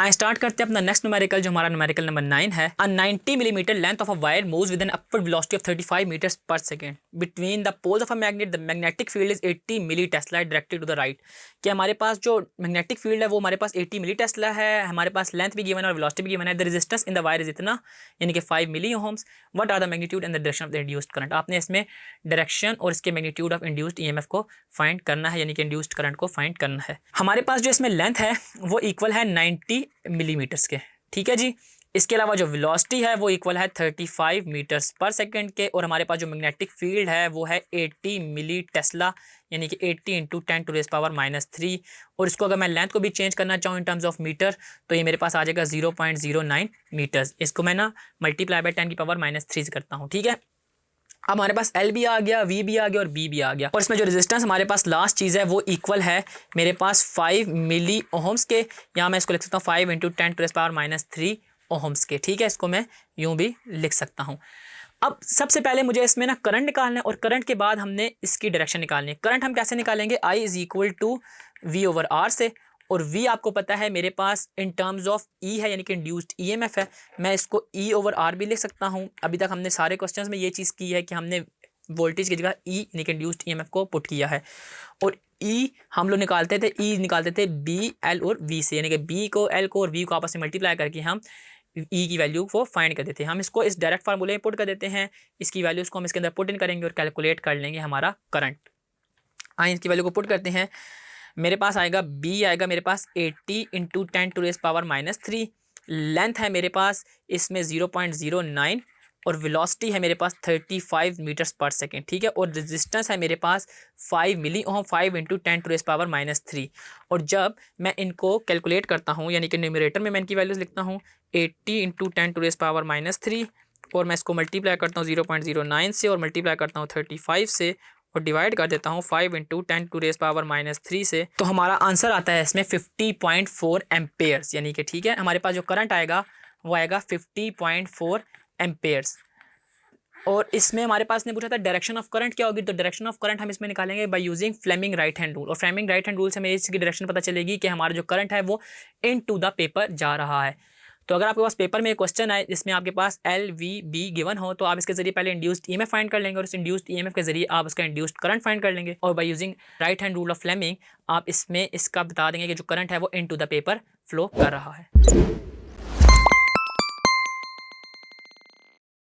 आइए स्टार्ट करते हैं अपना नेक्स्ट न्यूमेरिकल, जो हमारा न्यूमेरिकल नंबर 9 है। A 90 millimetre length of a wire moves with an upward velocity of 35 metres per second between the poles of a magnet. The magnetic field is 80 milli tesla directed to the right. कि हमारे पास जो magnetic field है वो हमारे पास 80 milli Tesla है, हमारे पास length भी given है और वेलोसिटी भी गिवन है। The resistance in the wire is इतना, यानी कि 5 milli ohms. What are the magnitude and the direction of the induced current. आपने इसमें डायरेक्शन और इसके मैग्नीट्यूड ऑफ इंड्यूस्ड ईएमएफ को फाइंड करना है, यानी कि इंड्यूस्ड करंट को फाइंड करना है। हमारे पास जो इसमें लेंथ है वो इक्वल है 90 मिलीमीटर्स के, ठीक है जी। इसके अलावा जो वेलोसिटी है वो इक्वल है 35 मीटर्स पर सेकंड के, और हमारे पास जो मैग्नेटिक फील्ड है वो है 80 मिली टेस्ला, यानी कि 80 इंटू 10⁻³ और इसको अगर मैं लेंथ को भी चेंज करना चाहूँ इन टर्म्स ऑफ मीटर तो ये मेरे पास आ जाएगा 0.09 मीटर्स। इसको मैं ना मल्टीप्लाई बाय 10⁻³ से करता हूँ, ठीक है। अब हमारे पास L भी आ गया, V भी आ गया और B भी आ गया, और इसमें जो रेजिस्टेंस हमारे पास लास्ट चीज़ है वो इक्वल है मेरे पास 5 मिली ओम्स के। यहाँ मैं इसको लिख सकता हूँ 5 इंटू 10⁻³ ओम्स के, ठीक है। इसको मैं यूँ भी लिख सकता हूँ। अब सबसे पहले मुझे इसमें ना करंट निकालना है, और करंट के बाद हमने इसकी डायरेक्शन निकालनी है। करंट हम कैसे निकालेंगे, I is equal to V/R से, और V आपको पता है मेरे पास इन टर्म्स ऑफ E है, यानी कि इंड्यूस्ड ईएमएफ है। मैं इसको E/R भी लिख सकता हूँ। अभी तक हमने सारे क्वेश्चंस में ये चीज़ की है कि हमने वोल्टेज की जगह E यानी कि इंड्यूस्ड ईएमएफ को पुट किया है, और E हम लोग निकालते थे B, L और V से, यानी कि B को, L को और V को आपस में मल्टीप्लाई करके हम E की वैल्यू को फाइंड कर देते हैं। हम इसको इस डायरेक्ट फार्मूले में पुट कर देते हैं, इसकी वैल्यूज़ को हम इसके अंदर पुट इन करेंगे और कैलकुलेट कर लेंगे हमारा करंट। आइए इसकी वैल्यू को पुट करते हैं। मेरे पास आएगा B आएगा मेरे पास 80 इंटू 10⁻³ लेंथ है मेरे पास इसमें 0.09 और वेलोसिटी है मेरे पास 35 मीटर्स पर सेकेंड, ठीक है। और रेजिस्टेंस है मेरे पास 5 मिली ओम, 5 इंटू 10⁻³ और जब मैं इनको कैलकुलेट करता हूँ, यानी कि न्यूमरेटर में मैं इनकी वैल्यूज़ लिखता हूँ 80 इंटू 10⁻³ और मैं इसको मल्टीप्लाई करता हूँ 0.09 से और मल्टीप्लाई करता हूँ 35 से और डिवाइड कर देता हूँ 5 इंटू 10⁻³ से, तो हमारा आंसर आता है इसमें 50.4 एम्पेयर्स, यानी कि ठीक है हमारे पास जो करंट आएगा वो आएगा 50.4 एम्पेयर्स। और इसमें हमारे पास ने पूछा था डायरेक्शन ऑफ करंट क्या होगी, तो डायरेक्शन ऑफ करंट हम इसमें निकालेंगे by using Fleming right hand rule, और फ्लेमिंग राइट हैंड रूल से हमें इसकी डायरेक्शन पता चलेगी कि हमारा जो करंट है वो इनटू द पेपर जा रहा है। तो अगर आपके पास पेपर में एक क्वेश्चन आए जिसमें आपके पास L, V, B गिवन हो, तो आप इसके जरिए पहले इंड्यूस्ड ईएमएफ फाइंड कर लेंगे और इस इंड्यूस्ड ईएमएफ के जरिए आप उसका इंड्यूस्ड करंट फाइंड कर लेंगे, और by using right hand rule of Fleming आप इसमें इसका बता देंगे कि जो करंट है वो इनटू द पेपर फ्लो कर रहा है।